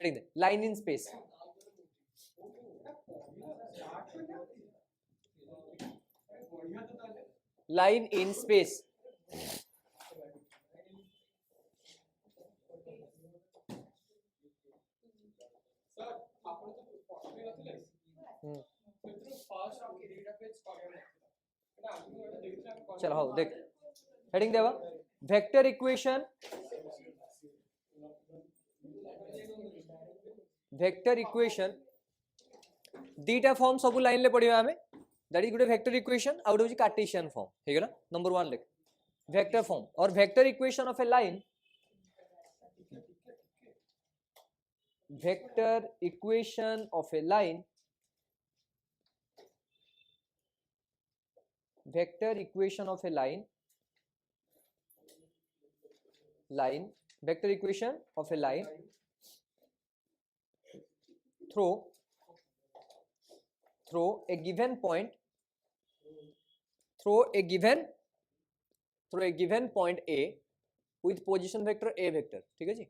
Heading दे line in space, line in space, चल हाँ देख हेडिंग देवा वेक्टर इक्वेशन, वेक्टर इक्वेशन दीटा फॉर्म सब लाइन ले पढ़िबा हमें, that is good vector equation आउट होची कार्टेशियन फॉर्म ठीक है ना। नंबर 1 लिख वेक्टर फॉर्म और vector equation of a line, vector equation of a line, vector equation of a line, line vector equation of a line through a given point, through a given point A with position vector A vector, ठीक है जी,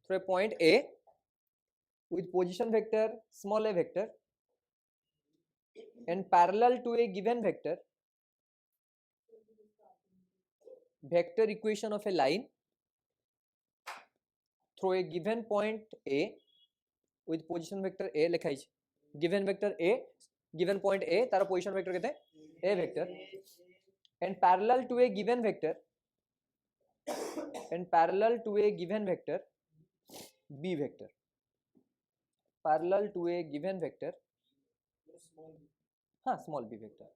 through a point A with position vector small a vector and parallel to a given vector, vector equation of a line through a given point A with position vector A लिखा है given vector A, given point A Tara position vector कहते हैं A vector and parallel to a given vector, and parallel to a given vector B vector, parallel to a given vector, हाँ small b vector,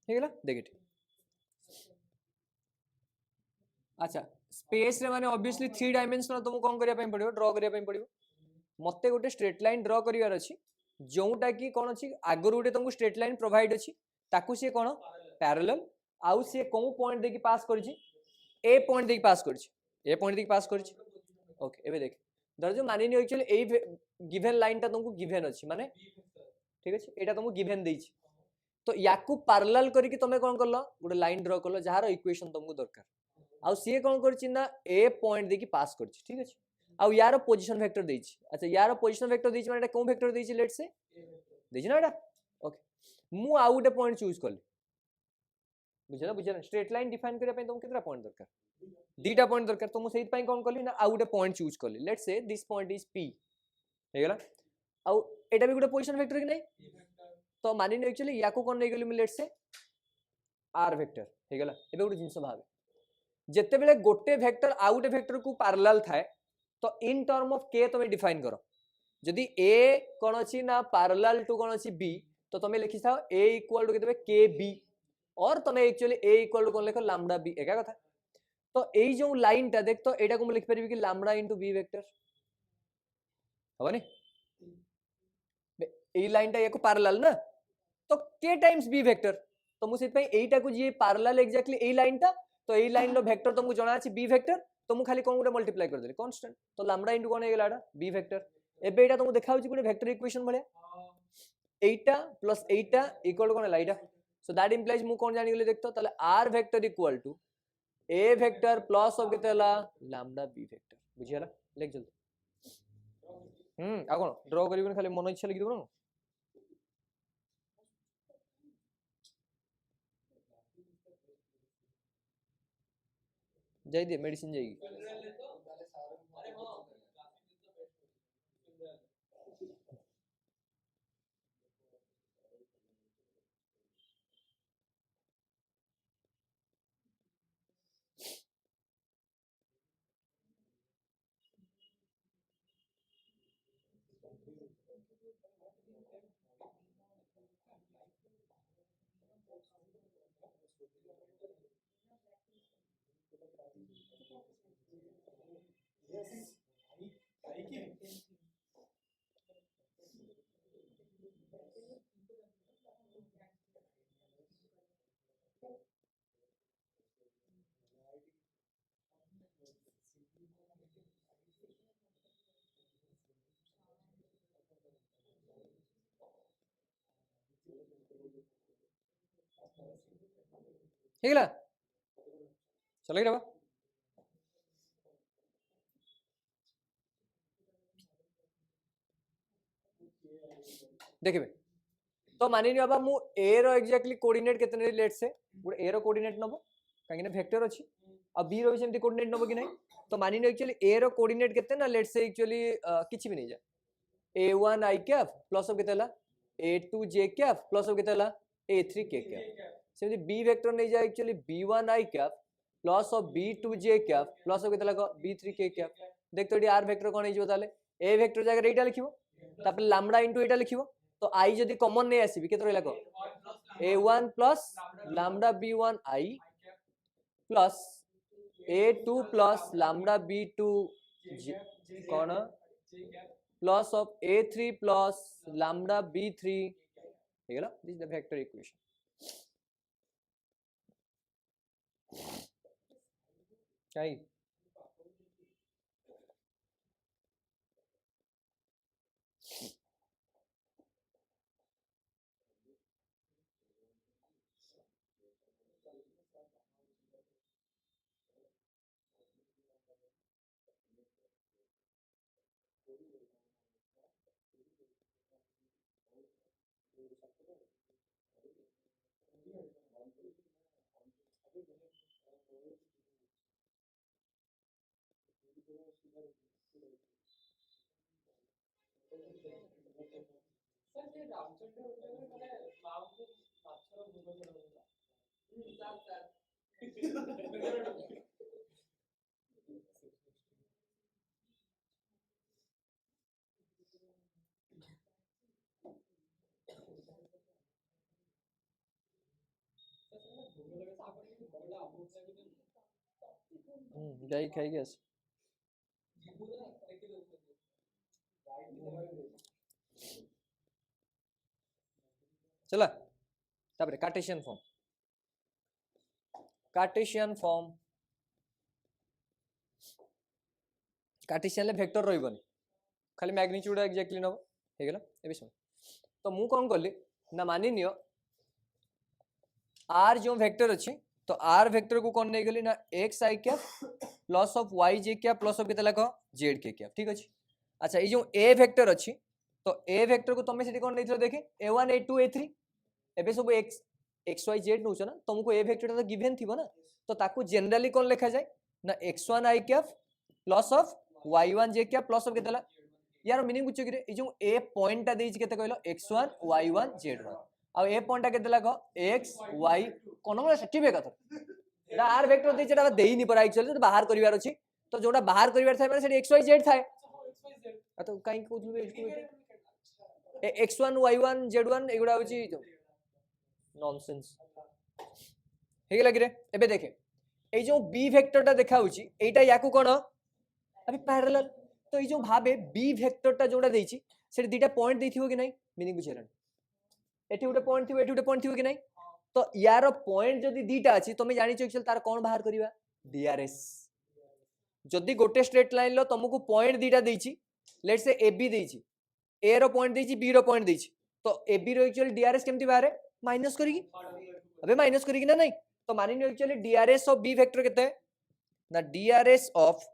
ठीक है देख it. अच्छा space रे माने obviously 3 dimensional तुमको कोन करिया पय पड़ियो, ड्रॉ करिया पय पड़ियो। मते गोटे स्ट्रेट लाइन ड्रॉ करियार अछि जोंटा की कोन अछि आगर गोटे तुमको स्ट्रेट लाइन प्रोवाइड अछि ताकू से कोन पैरेलल आउ से कोन पॉइंट देकी पास करछि ए पॉइंट देकी पास करछि, ए पॉइंट देकी पास करछि। ओके एबे देख धर जो मानि नि एक्चुअली ए गिवन लाइन ता तुमको गिवन अछि माने ठीक अछि एटा तुमको गिवन देछि तो याकू पैरेलल करिकि तमे कोन करलो गोटे लाइन ड्रॉ करलो जहार इक्वेशन तुमको दरकार आउ सी कोन करछि ना ए पॉइंट देकी पास करछि ठीक अछि आउ यार पोजीशन वेक्टर देछि। अच्छा यार पोजीशन वेक्टर देछि माने कोन वेक्टर देछि लेट्स से देछि ना एटा। ओके मु आउ गोटे पॉइंट चूज करली बुझला बुझला स्ट्रेट लाइन डिफाइन करिया पय तुमको कितना पॉइंट दरकार दीटा पॉइंट दरकार तो मु सेहि पय कोन करली ना आउ गोटे पॉइंट चूज करली let's say this point is P हे गेला आउ एटा भी गोटे पोजीशन वेक्टर कि नै तो मानि नि एक्चुअली याकू कोन नै गेली मु लेट्स से आर वेक्टर हे गेला एबे गोटे जिंस भाबे जेते बेले गोटे वेक्टर आउ गोटे वेक्टर को पैरेलल थाए तो इन टर्म ऑफ के तमे डिफाइन करो जदि ए कोन अछि ना पैरेलल टू कोन अछि बी तो तमे लिखि थाओ ए इक्वल टू केते के बी और तमे एक्चुअली ए इक्वल टू कोन लिखो लैम्डा बी एका कथा तो एई जो लाइन ता देख तो एटा को मु लिख परिबी कि लैम्डा इनटू बी वेक्टर हबनी एई लाइन ता एको पैरेलल ना तो के टाइम्स बी वेक्टर तो मु सेत पय एईटा को जे पैरेलल एग्जैक्टली एई लाइन ता तो एई लाइन लो वेक्टर तुमको जणा अछि बी वेक्टर तो मु खाली कोन गुटे मल्टीप्लाई कर देली कांस्टेंट तो लैम्डा इनटू कोन हे गेलाडा बी वेक्टर एबे एटा तुमको देखाउ छि गुटे vector equation भलिया Etah plus iota equal to कोन है लाइटा सो दैट इंप्लाइज मु कोन जानि गेली देखतो ताले r vector equal to a vector plus of केते हला लैम्डा बी वेक्टर बुझियला लिख जल्दी आ कोन ड्रॉ करिबन खाली मन इच्छा लिखि देबो ना जाई दे मेडिसिन जाएगी ठीक है चलो रहा देखिए तो मानि बाबा मु ए रो एक्जेक्टली कोऑर्डिनेट कितने लेट से गुड ए रो कोऑर्डिनेट नबो कहीं ना वेक्टर अछि अब बी रो भी सेमती कोऑर्डिनेट नबो कि नहीं तो मानि एक्चुअली ए रो कोऑर्डिनेट कितने ना लेट से एक्चुअली किछि भी नहीं जाए a1 i cap plus of कितला a2 j cap plus of कितला a3 k कैप सेमती बी वेक्टर नहीं जाए actually b1 i cap plus of b2 j cap plus of कितला b3 k कैप देख तो आर वेक्टर कोन हिजो ताले ए वेक्टर जगह एटा लिखिबो तापर लैम्डा इनटू एटा लिखिबो तो आई जदी कॉमन नहीं आसीबी केते रहला को a1 plus lambda b1 i plus a2 plus lambda b2 कौन plus of a3 plus lambda b3 ठीक है ना this is the vector equation क्या है जाई खाई गैस चला तापर कार्टेशियन फॉर्म कार्टेशियन ले वेक्टर रहइबनी खाली मैग्नीट्यूड एक्जेक्टली नबो हे गेला एबे सुन तो मु कोन करली ना मानि नियो आर जो वेक्टर अछि तो आर वेक्टर को कौन नहीं गली ना x i cap plus of y j cap plus of केते लख जेड के कैप ठीक अछि अच्छा ये जो ए वेक्टर अछि तो ए वेक्टर को तमे सेठी कोन नैथिलो देखे a1 a2 a3 एबे सब x x y z नउछ ना तुमको ए वेक्टर तो गिवन थिबो ना तो ताकू जनरली कोन लिखा जाय ना x1 i cap plus of y1 j cap plus of केतेला यार मीनिंग बुझो कि ए जो ए पॉइंट ता देइछ केते कहलो x1 y1 z1 आ ए पॉइंट ता केते लाग x y कोन मतलब सेठी बे कथा एटा आर वेक्टर देइछ एटा देई नि पर एक्चुअली तो बाहर करिवार अछि तो जोटा बाहर करिवार थाय माने सेठी x y z थाय आ तो काई कोथलु x1 y1 z1 एगुडा होची नॉनसेंस हे लगे रे एबे देखे ए जो बी वेक्टरटा देखा होची एटा याकू कोन अभी पैरेलल तो ए जो भाबे बी वेक्टरटा जोडा देइची से दुटा पॉइंट देथिबो कि नहीं मीनिंग बुझेरन एठी उटे पॉइंट थिबो एठी उटे पॉइंट थिबो कि नहीं तो यार पॉइंट जदी दुटा अछि तमे जानि छ एक्चुअली तार कोन बाहर करिवा डीआरएस जदी गोटे स्ट्रेट लाइन लो तुमको पॉइंट दुटा देइची लेट्स से एबी देइची ए रो पॉइंट देइची बी रो पॉइंट देइची तो एबी रो एक्चुअली डीआरएस केमती बाहर माइनस करिगी अबे माइनस करिगी ना नहीं तो मानि लो actually DRs of B vector केते ना DRs of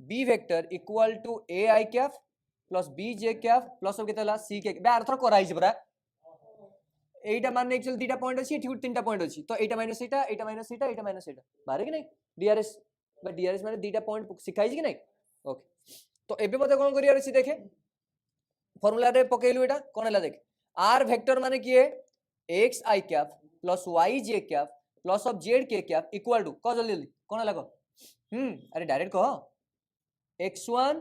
B vector equal to A I cap plus B J cap plus of केतेला सी के बे अर्थ कराई छ बरा एटा माने एक्चुअली दुटा पॉइंट अछि एठी तीनटा पॉइंट अछि तो एटा माइनस एटा एटा माइनस एटा एटा माइनस एटा बाहर कि नहीं डीआरएस बा डीआरएस माने दुटा पॉइंट सिखाई छ कि नहीं ओके तो एबे मते कोन करियार अछि देखे फार्मूला रे पकेलु एटा कोन हला देख आर वेक्टर माने की है x i cap plus y j cap plus of z k cap equal to क जल्दी जल्दी कोन हला को अरे डायरेक्ट कह x1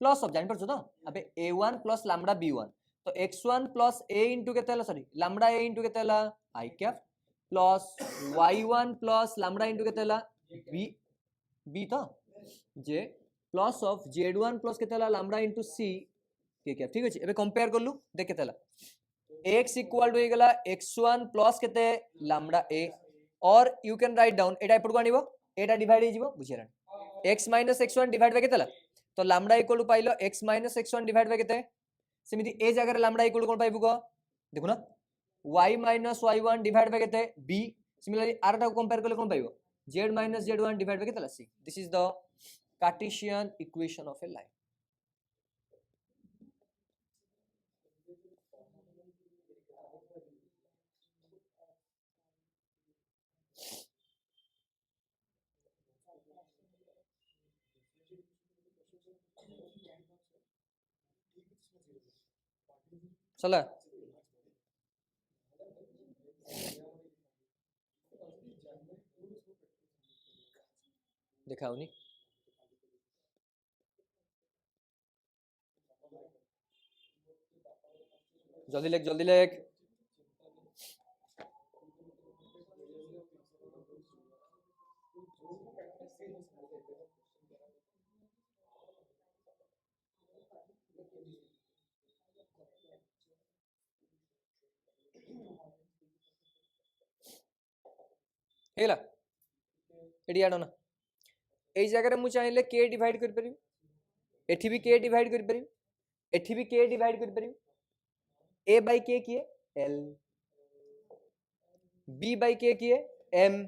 प्लस ऑफ जान पर तो अबे a1 प्लस लैम्डा b1 तो x1 प्लस a इनटू केतेला सॉरी लैम्डा a इनटू केतेला i cap plus y1 plus lambda into केतेला b तो j plus of z1 plus केतेला lambda into c K cap ठीक अछि एबे कंपेयर करलु देख केतेला x इक्वल टू हेगला x1 प्लस केते लैम्डा a और यू कैन राइट डाउन एटा एपट को आनिबो एटा डिवाइड हे जिवो बुझिरा x - x1 डिवाइड बाय केतेला तो लैम्डा इक्वल टू पाइलो x - x1 डिवाइड बाय केते सेमिति a जगह रे लैम्डा इक्वल टू कोन पाइबु को देखो ना y - y1 डिवाइड बाय केते b सिमिलरली आरटा को कंपेयर करले कोन पाइबो z - z1 डिवाइड बाय केतेला c this is the cartesian equation of a line चला दिखाओ नी जल्दी लेख हेला एडी आडो ना ए जगह रे मु चाहिले k डिवाइड कर परिबी एठी भी k डिवाइड कर परिबी एठी भी k डिवाइड कर परिबी a बाय k किए l b बाय k किए m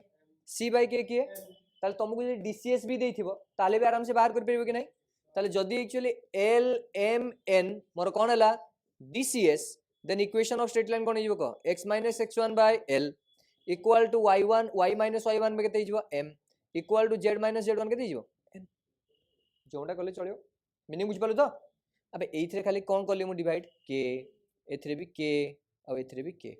c बाय k किए ताले तुमको जे dcs भी देथिबो ताले भी आराम से बाहर कर परिबो कि नहीं ताले जदी एक्चुअली l m n मोर कोन हला dcs then equation of straight line कोन हिजबो को x - x1 by l equal to y1 y - y1 में केते हिजबो m equal to z - z1 केते हिजबो m जोंडा कले चलियो मीनिंग बुझ पालो तो अबे एइथरे खाली कोन करली मु डिवाइड k एथरे भी k आ एथरे भी k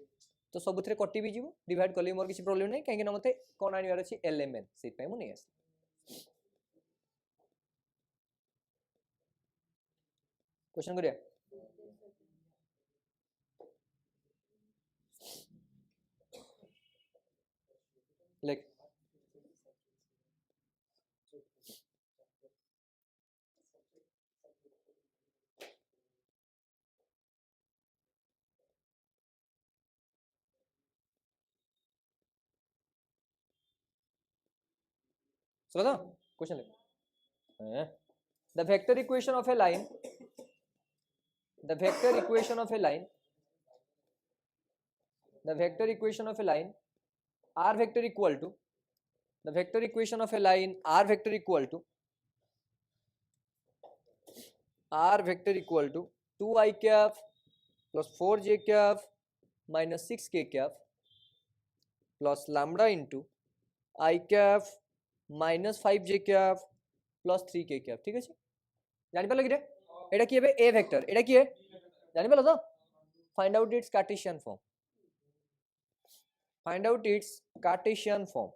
तो सबुथरे कटि भी जीवो डिवाइड करली मोर किसी प्रॉब्लम नहीं काहे कि मते कोन आनिवार अछि lmn सेट पय मु नै आस क्वेश्चन करिया लेख समझा क्वेश्चन लेख the vector equation of a line the vector equation of a line the vector equation of a line r vector equal to the vector equation of a line r vector equal to 2I cap plus 4j cap minus 6k cap plus lambda into I cap minus 5j cap plus 3k cap ठीक है जानि पालो कि एटा की हेबे a vector एटा की है जानि पालो तो find out its Cartesian form find out its Cartesian form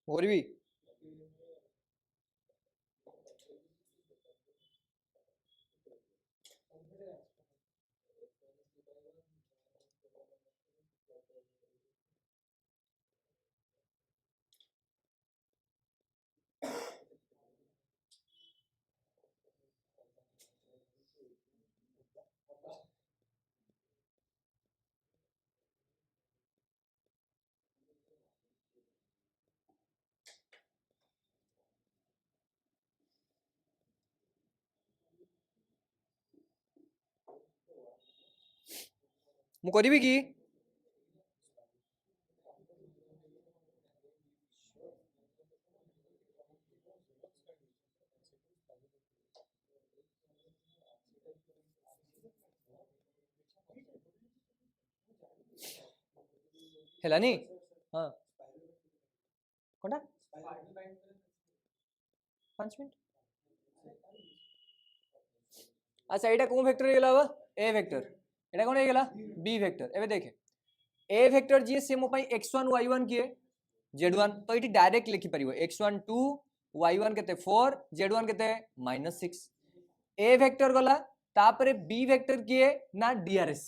और भी मु करिबी की हेलानी हाँ कोनटा 5 मिनट अच्छा एटा कोन वेक्टर गेला बा ए वेक्टर एटा कोन गेला बी वेक्टर एबे देखे ए वेक्टर जी से मो पई x1 y1 किए z1 तो इटी डायरेक्ट लिखि परिबो x1 2 y1 केते 4 z1 केते -6 ए वेक्टर गला तापरे बी वेक्टर किए ना डीआरएस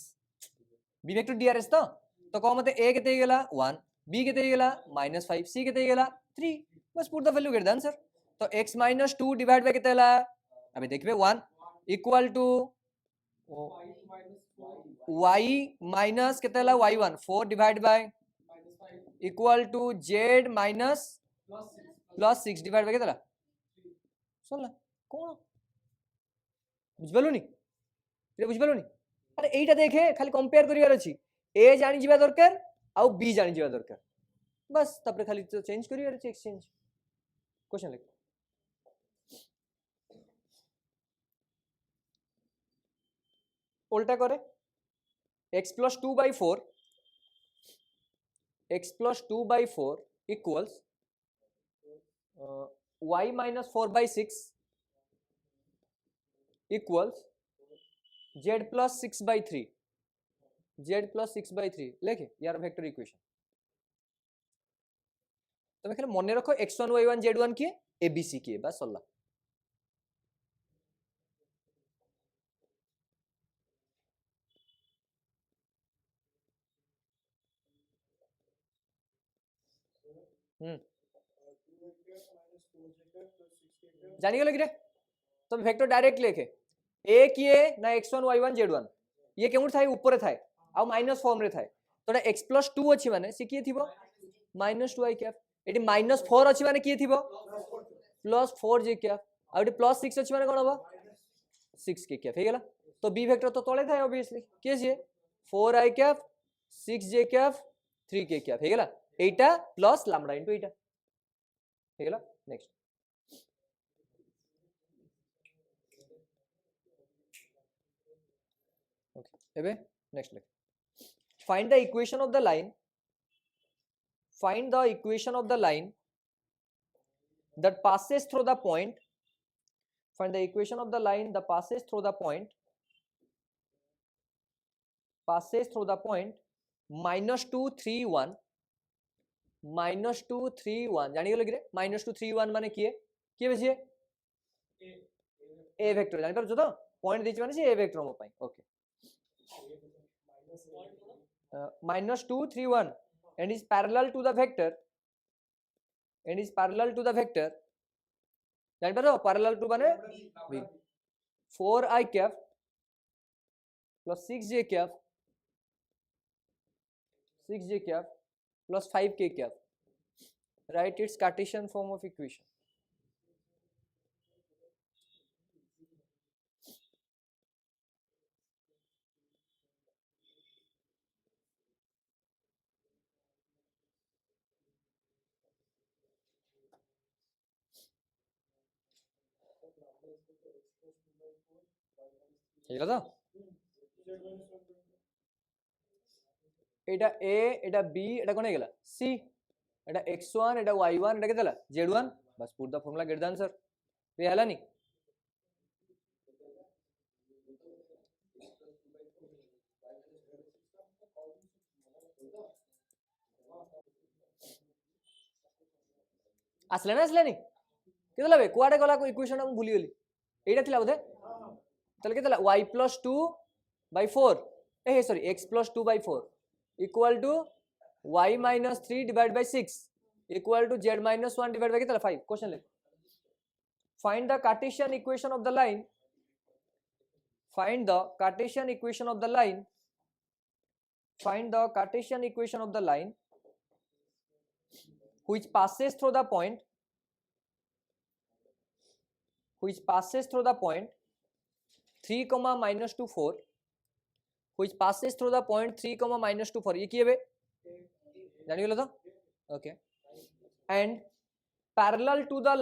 बी वेक्टर डीआरएस तो को मते ए केते गेला 1 बी केते गेला -5 सी केते गेला 3 बस put the value get the answer तो x - 2 डिवाइड बाय केते ला अबे देखबे 1 इक्वल टू y माइनस केते ला y1 4 divide by equal to z minus plus 6 divide by केते ला सुनला कोन बुझबलुनी रे बुझबलुनी अरे एटा देखे खाली कंपेयर करिवार अछि ए जानि जिबा दरकार आ बी जानि जिबा दरकार बस तापर खाली तो चेंज करिवार अछि एक्सचेंज क्वेश्चन लिख उल्टा करे x plus 2 by 4 x plus 2 by 4 equals y minus 4 by 6 equals z plus 6 by 3 z plus 6 by 3 लेखे यार वेक्टर इक्वेशन तुम खाली मन रखो x1 y1 z1 किए abc किए बस सल्ला जानी गलो कि तुम वेक्टर डायरेक्ट लेखे ए किए ना x1 y1 z1 ये केउट थाए ऊपर थाए आ माइनस फॉर्म रे थाए तो x plus 2 अछि माने से किए थिबो -2 i कैप एटी -4 अछि माने किए थिबो +4 j कैप आ एटी +6 अछि माने कोन होबो 6 k कैप हे गेला तो बी वेक्टर तो तळे थाए ऑब्वियसली के जे 4 i cap 6 j cap 3 k cap हे गेला एटा प्लस लैम्डा इनटू एटा हे गेला next okay next find the equation of the line that passes through the point find the equation of the line that passes through the point -2 3 1 -2 3 1 जानी गेलो कि रे -2 3 1 माने किए बसिए ए वेक्टर जानि पर जो तो पॉइंट देछि माने से ए वेक्टर मो पई okay -2 3 1 and is parallel to the vector जानि पर parallel to माने 4 i cap plus 6 j cap plus 5 k cap write its Cartesian form of equation हेला तो एटा ए एटा बी एटा कोन गेला सी एटा x1 एटा y1 एटा केतला z1 बस put the formula gate the answer ये हला नी आसलानी केतला बे कुआडे गला को इक्वेशन हम भूली गेली एटा थिला बोधे तले केतला y plus 2 by 4 A sorry x plus 2 by 4 equal to y minus 3 divided by 6 equal to z minus 1 divided by केतला 5 question ले find the Cartesian equation of the line which passes through the point 3 comma minus 2 4 which passes through the point 3 comma minus 2 4 ये किए बे जानी गेलो तो okay and parallel to the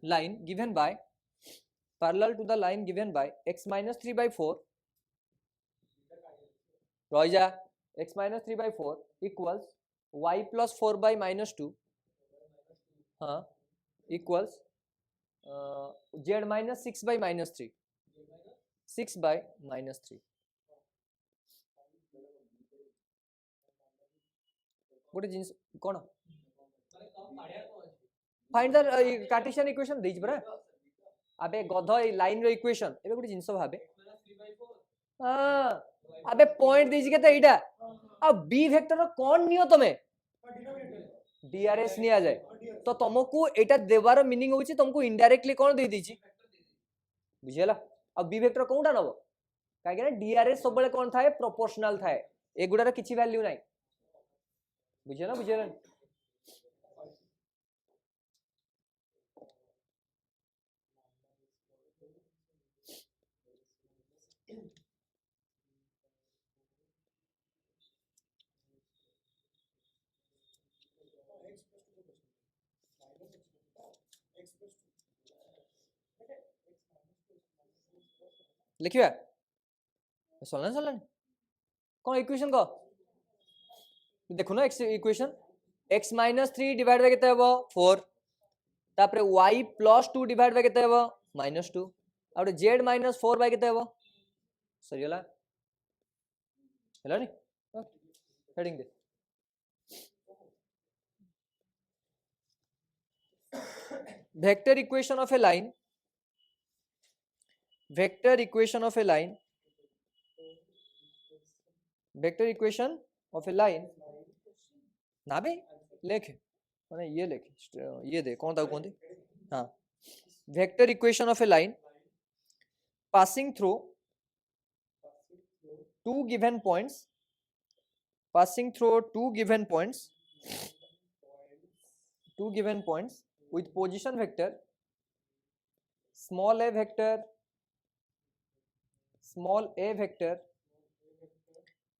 line given by parallel to the line given by x minus 3 by 4 रह जा x minus 3 by 4 equals y plus 4 by minus 2 हाँ equals z minus 6 by minus 3 6 by minus 3 गोटे जिन कौन find the cartesian equation देज परा अबे गध ए line रो equation एबे गोटे जिंस भाबे हां अबे पॉइंट देज के त एटा अब बी वेक्टर रो कोन नियो तमे डीआरएस निया जाए तो तुमको एटा देवार मीनिंग होची तुमको इनडायरेक्टली कोन दे दीची बुझियला अब बी वेक्टर कोनटा नबो काहे कि डीआरएस सब बळे कोन थाए प्रोपोर्शनल थाए एगुडार किछि वैल्यू नाही बुझियला बुझियला लिखिया सलन सलन कौन इक्वेशन को देखो ना equation x minus 3 divide by केते हबो 4 तापरे y प्लस 2 डिवाइड बाय केते हबो माइनस 2 और z माइनस 4 बाय केते हबो सरियला हेला नी हेडिंग दे vector equation of a line vector equation of a line vector equation of a line ना बे लिख माने ये लिख ये दे कौन था कौन थी हाँ vector equation of a line passing through two given points with position vector small a vector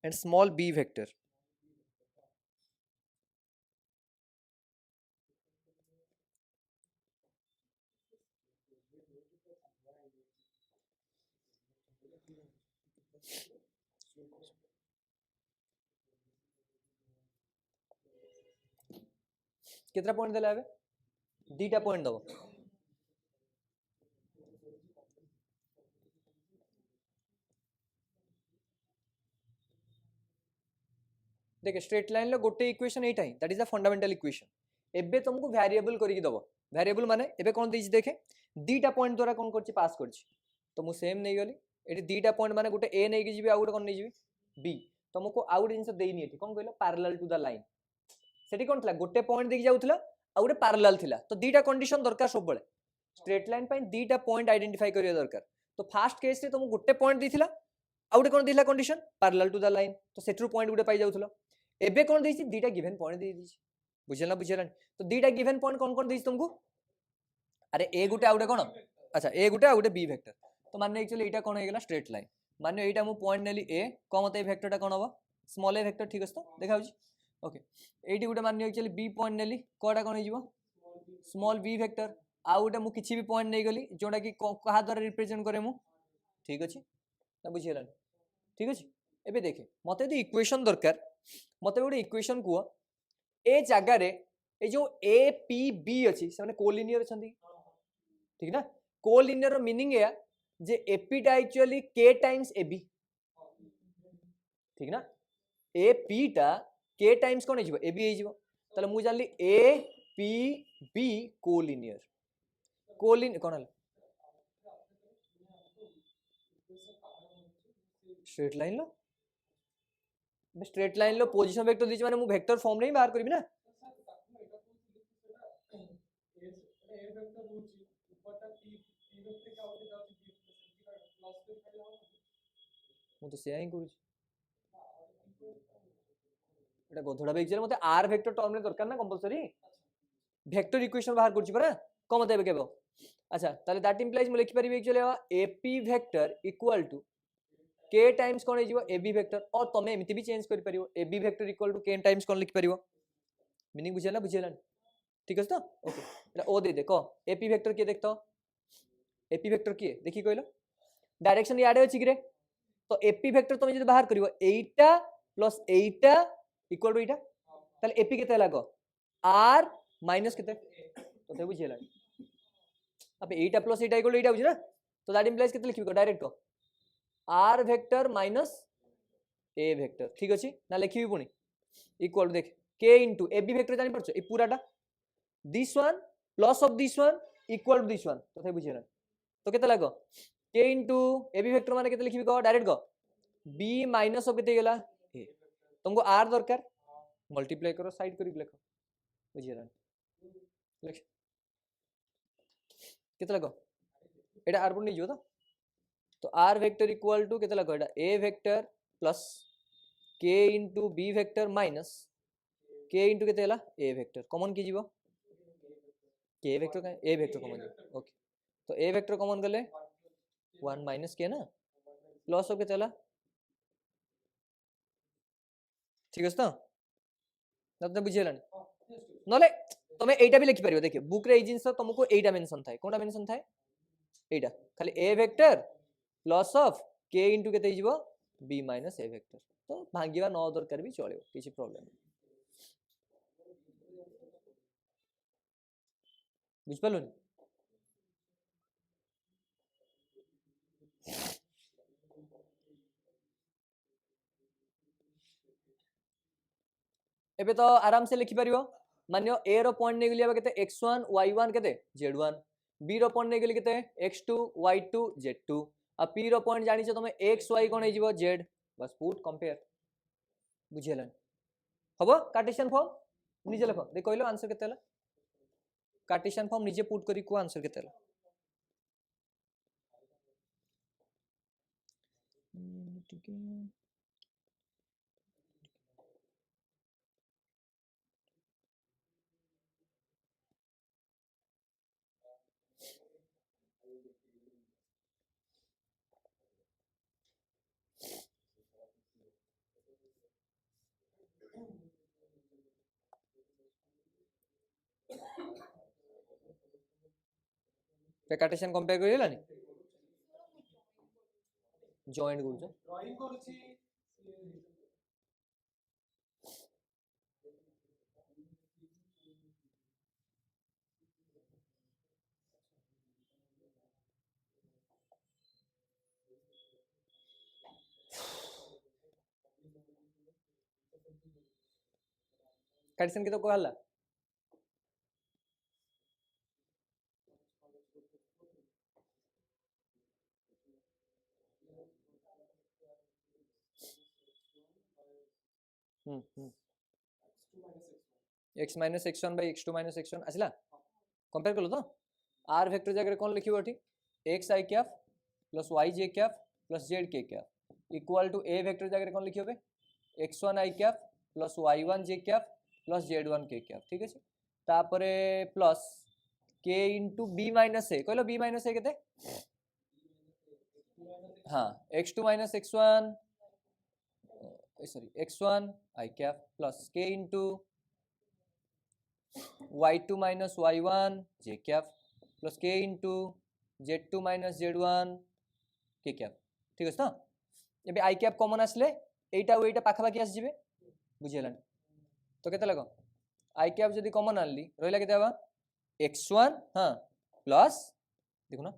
and small b vector कितना पॉइंट देला है दीटा पॉइंट दबो देखे स्ट्रेट लाइन लो गोटे इक्वेशन एटा ही that is the fundamental equation एबे तुमको वेरिएबल करिक दबो वेरिएबल माने एबे कोन देछि देखे दीटा पॉइंट द्वारा कोन करछि पास करछि तो मु सेम नै गली एटी दीटा पॉइंट माने गोटे ए नै कि जिबी आ गोटे कोन नै जिबी बी तुमको आ गोटे जिंस देइनी एटी कोन कहलो पैरेलल टू द लाइन सेटी कोन थला गोटे पॉइंट देखि जाउथला आ गोटे पैरेलल थिला तो दीटा कंडीशन दरकार सब बळे स्ट्रेट लाइन पई दीटा पॉइंट आइडेंटिफाई करिया दरकार तो फर्स्ट केस रे तुम गोटे पॉइंट दिथिला आ गोटे कोन दिला condition parallel to the line तो सेट्रू पॉइंट गोटे पाई जाउथला एबे कोन देछि दीटा गिवन पॉइंट दे दिछि बुझला बुझला तो दीटा गिवन पॉइंट कोन कोन देछि तुमको अरे ए गोटे आ गोटे कोन अच्छा ए गोटे आ गोटे बी वेक्टर तो माने एक्चुअली एटा कोन हे गेला स्ट्रेट लाइन माने एटा मु पॉइंट नेली ए कोन मते वेक्टरटा कोन होबो स्मॉल ए वेक्टर ठीक अछि तो देखाउछि ओके एटी गोटे माने एक्चुअली बी पॉइंट नेली कोडा कोन हे जिवो स्मॉल बी वेक्टर आ गोटे मु किछि भी पॉइंट नै गली जोडा कि कहा द्वारा रिप्रेजेंट करे मु ठीक अछि ना बुझियला ठीक अछि एबे देखे मते दी इक्वेशन दरकार मते गोटे इक्वेशन को ए जगह रे ए जो ए पी बी अछि से माने कोलिनियर छथि ठीक ना कोलिनियर मीनिंग है जे एपी टा एक्चुअली के टाइम्स एबी ठीक ना ए पी टा के टाइम्स कोन हिजबो एबी हिजबो तले मु जानली ए पी बी कोलिनियर कोन हल स्ट्रेट लाइन लो स्ट्रेट लाइन लो पोजीशन वेक्टर दिछि माने मु वेक्टर फॉर्म नै बाहर करबी ना मु तो सेया ही करू एटा गधडा बेक मते आर वेक्टर टर्म रे दरकार ना कंपलसरी वेक्टर इक्वेशन बाहर करछि परा कोन मते केबो अच्छा ताले दैट इंप्लाइज मु लिखि परिबे actually AP vector equal to k times कोन हिजबो ab वेक्टर और तमे एमिति भी चेंज करि परिबो ab vector equal to k times कोन लिखि परिबो मीनिंग बुझियला बुझियला ठीक अछि तो ओके एटा ओ दे को ap वेक्टर के देखतो एपी वेक्टर किए देखि कहलो डायरेक्शन याडे अछि कि रे तो एपी वेक्टर तुम जब बाहर करिवो एटा प्लस एटा इक्वल टू एटा ताले एपी केते लागो आर माइनस केते तो ते बुझियला अब एटा प्लस एटा इक्वल टू एटा बुझी ना तो दैट इंप्लाइज केते लिखिबो डायरेक्ट को r vector minus a vector ठीक अछि ना लिखिबी पुनी इक्वल टू देख के इनटू एबी वेक्टर जानि परछो ए पूराटा this one plus of this one equal to this one तो थे बुझियला तो केते लागो के इनटू एबी वेक्टर माने केते लिखिबी को डायरेक्ट को बी माइनस ऑफ केते गेला ए तुमको आर दरकार मल्टीप्लाई करो साइड करी लिखो बुझियला लिख केते लागो एटा आर पर नहीं जो तो आर वेक्टर इक्वल टू केते लागो एटा ए वेक्टर प्लस के इनटू बी वेक्टर माइनस के इनटू केते हला ए वेक्टर कॉमन की जीवो के वेक्टर का ए वेक्टर कॉमन जीवो ओके तो ए वेक्टर कॉमन गले 1 माइनस के ना प्लस हो केते हला ठीक है तो तब बुझियलानी नले तमे एटा भी लिखि परिबो देखियो बुक रे ए जिंस तुमको एटा मेंशन थाए कोनटा मेंशन थाए एटा खाली ए वेक्टर प्लस ऑफ के इनटू केते जीवो बी माइनस ए वेक्टर तो भांगिवा न दरकार भी चलेबो किछि प्रॉब्लम बुझ पालुनी एबे तो आराम से लिखि परिबो मानियो ए रो पॉइंट नै गेलिया केते x1 y1 केते z1 b रो पॉइंट नै गेली केते x2 y2 z2 आ p रो पॉइंट जानि छ तमे x y कोन हे जीवो z बस पुट कंपेयर बुझियलन हबो कार्टेशियन फॉर्म निजे लिखो दे कहलो आंसर केते हला कार्टेशियन फॉर्म निजे पुट करी को आंसर केते हला पे कार्टेशियन कंपेयर करी हलानी जॉइंट गुड ड्राइंग करछि कार्टेशियन के तो कहला x minus x1 by x2 minus x1 आसिला कंपेयर करलो तो r वेक्टर जगह कोन लिखिबो एठी x i cap plus y j cap plus z k cap equal to a vector जगह कोन लिखिबे x1 i cap plus y1 j cap plus z1 k cap ठीक अछि तापरे plus k into b minus a कहलो b minus a केते हां x2 minus x1 sorry x1 I cap plus k into y2 minus y1 j cap plus k into z2 minus z1 k cap ठीक है तो एबे I cap common आसले एटा ओ एटा पाखा पाखी आस जिवे बुझियलान तो केते लागो I cap जदी कॉमन आनली रहला केते हबा x1 हां प्लस देखो ना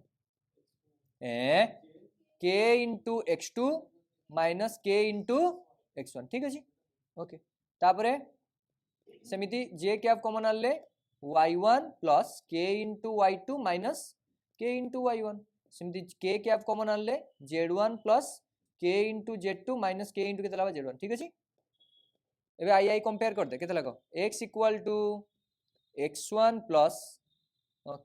ए k into x2 minus k into x1 ठीक अछि ओके तापरे सेमिति j कैप कॉमन आले y1 plus k into y2 minus k into y1 सेमिति k cap common आले z1 plus k into z2 minus k into केते लाबा z1 ठीक अछि एबे आई कंपेयर कर दे केते लागो x equal to x1 plus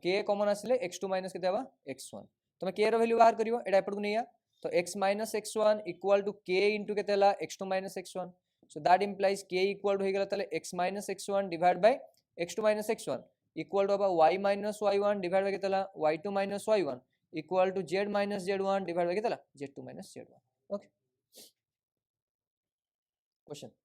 k common आसले x2 minus केते हबा x1 तमे k रो वैल्यू बाहर करिवो एटा एपड को नैया तो x minus x1 equal to k into केते हला x2 minus x1 so that implies k equal to हो गेला तले x minus x1 divided by x2 minus x1 equal to हबा y minus y1 divided by केते हला y2 minus y1 equal to z minus z1 divided by केते हला z2 minus z1 okay question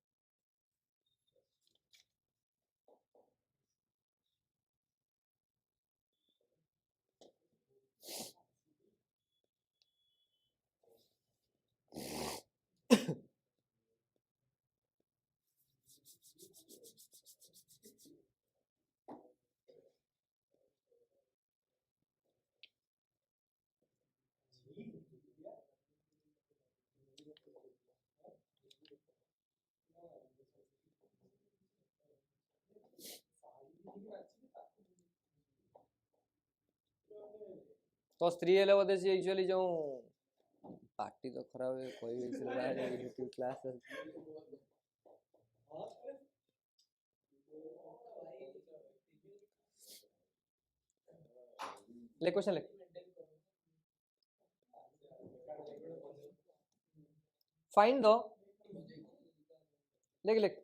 तो स्त्री हेले बोधे सी एक्चुअली जो party तो खराब है कोई भी बाहर क्लास ले क्वेश्चन ले फाइंड द लिख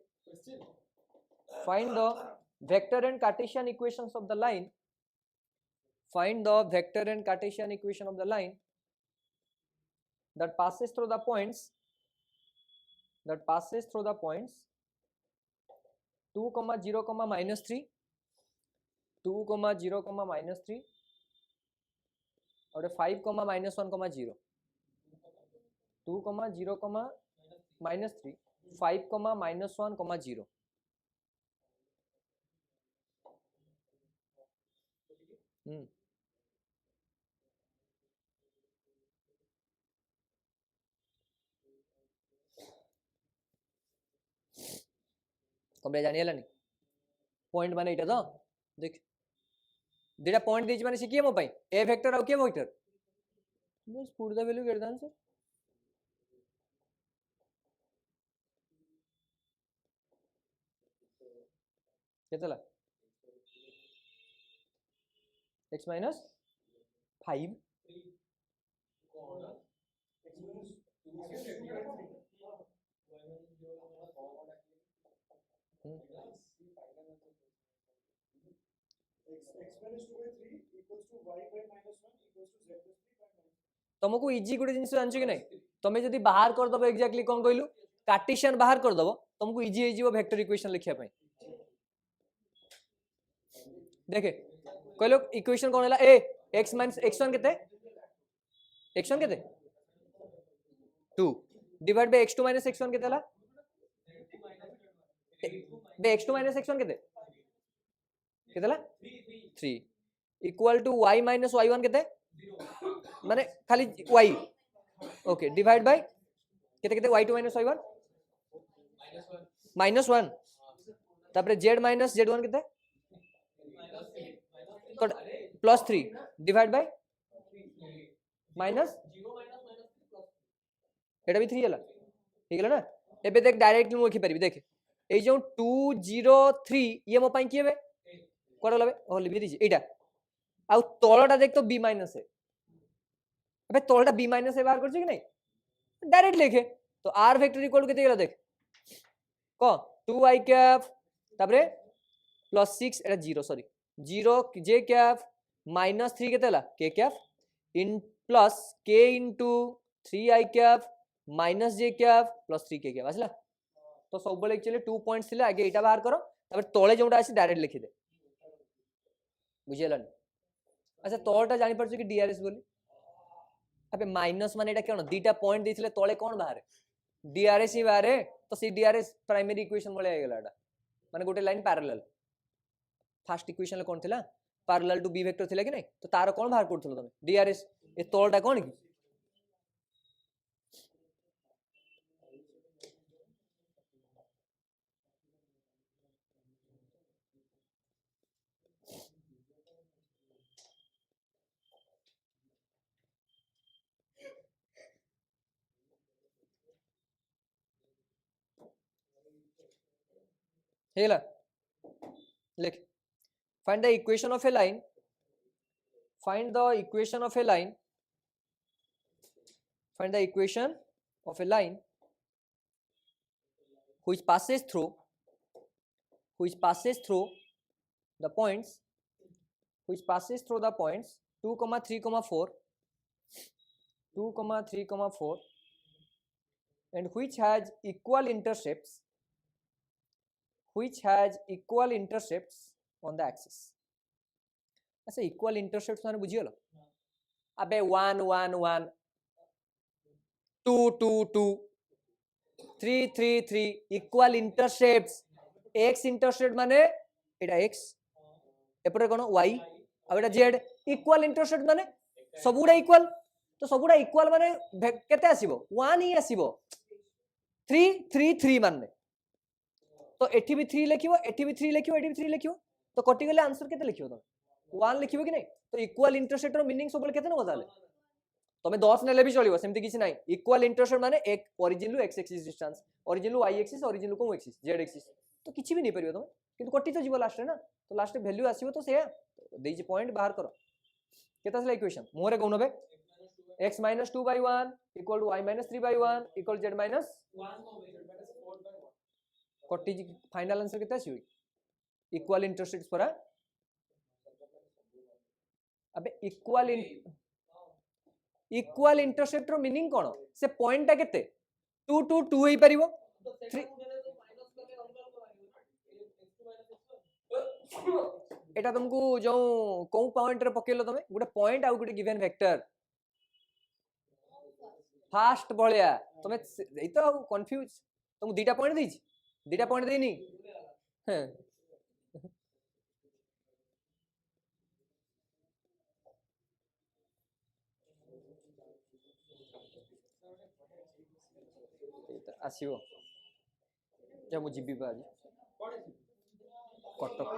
find the vector and Cartesian equations of the line. Find the vector and Cartesian equation of the line that passes through the points 2, 0, -3, 2, 0, -3 और 5, -1, 0, 2, 0, -3, 5, -1, 0. कम्प्लीट जानी है पॉइंट माने इटा तो देख दुटा पॉइंट देछि माने से किए मो पई ए वेक्टर और के वेक्टर बस put the value get the answer केतला x minus 5 तुमको इजी गोटे जिन जान कि नहीं तुम्हें जब बाहर करदब एक्जाक्टली कौन कहलु कार्टेशियन बाहर करदब तुमको इजी हो वेक्टर इक्वेशन लिखिया पई देखे कहलो इक्वेशन कौन है ए x माइनस x1 केते x1 केते 2 divide by x2 minus x1 केते हला बे x2 माइनस x1 केते हला 3 equal to y minus y1 केते माने खाली y ओके डिवाइड बाय केते केते y2 माइनस y1 -1 तापर z माइनस z1 केते +3 डिवाइड बाय माइनस एटा भी 3 हला ठीक है ना एबे देख डायरेक्टली मु लिखि परबी देख ए जो 203 ये मो पई किबे कोड लबे ओ लिखि दिछि एटा आ तळटा देख तो b माइनस है अबे तळटा b माइनस है बाहर करछ कि नहीं डायरेक्ट लिखे तो r वेक्टर इक्वल केते गेला देख को 2i कैप तापरे +6 एटा 0 सॉरी 0 j कैप -3 केते हला k cap in plus k into 3i cap minus j cap plus 3k cap आसला तो सब बेले एक्चुअली 2 पॉइंट्स थिले आगे एटा बाहर करो तापर तळे जोंडा आसी डायरेक्ट लिखि दे बुझेलन अच्छा तळटा जानि परछ कि drs बोली अबे माइनस माने एटा कोन दीटा पॉइंट देथिले तळे कोन बाहर drs ही बाहर तो सी drs प्राइमरी इक्वेशन बोले गेला एटा माने गोटे लाइन पैरेलल फर्स्ट इक्वेशन ले कोन थिला पैरेलल टू b वेक्टर थिला कि नहीं तो तार कोन बाहर करथलो तमे drs ए तळटा कोन कि हेला लिख find the equation of a line find the equation of a line find the equation of a line which passes through the points 2, 3, 4 and which has equal intercepts on the axis अच्छा equal intercepts माने बुझियो लो अबे 1 1 1 2 2 2 3 3 3 equal intercepts x intercept माने एटा x एपरे कोन y आ एटा z equal intercept माने सबुडा equal तो सबुडा equal माने केते आसीबो 1 ही आसीबो 3 3 3 माने तो एठी भी 3 लिखिबो एठी भी 3 लिखिबो एठी भी 3 लिखिबो तो कटि गेले आंसर केते लिखिबो तो 1 लिखिबो कि नहीं तो इक्वाल इंटरसेप्ट रो मीनिंग सब केते न बताले तमे 10 नेले भी चलिबो सेमती किछि नाही इक्वाल इंटरसेप्ट माने एक ओरिजिन लु x एक्सिस डिस्टेंस ओरिजिन लु y एक्सिस ओरिजिन लु को एक्सिस z एक्सिस तो किछि भी नहीं परिबो तमे किंतु कटि तो जीवो लास्ट रे ना तो लास्ट रे वैल्यू आसीबो तो से देइछि पॉइंट बाहर करो केता असला इक्वेशन मोरे कोन बे x - 2/1 equal to y - 3/1 equal z - 1 कटि फाइनल आंसर केता आसीबो इक्वल इंटरसेप्ट परा अबे इक्वल इंटरसेप्ट रो मीनिंग कोन से पॉइंट ता केते 2 2 2 हेई परिबो 3 एटा तुमको जो को पॉइंट रे पकेलो तमे गुटे पॉइंट आ गुटे गिवन वेक्टर फास्ट भलिया तमे एई तो कंफ्यूज तुम दीटा पॉइंट देइछि दीटा पॉइंट देइनी हैं आसीबो जे मु जिबी आज कटक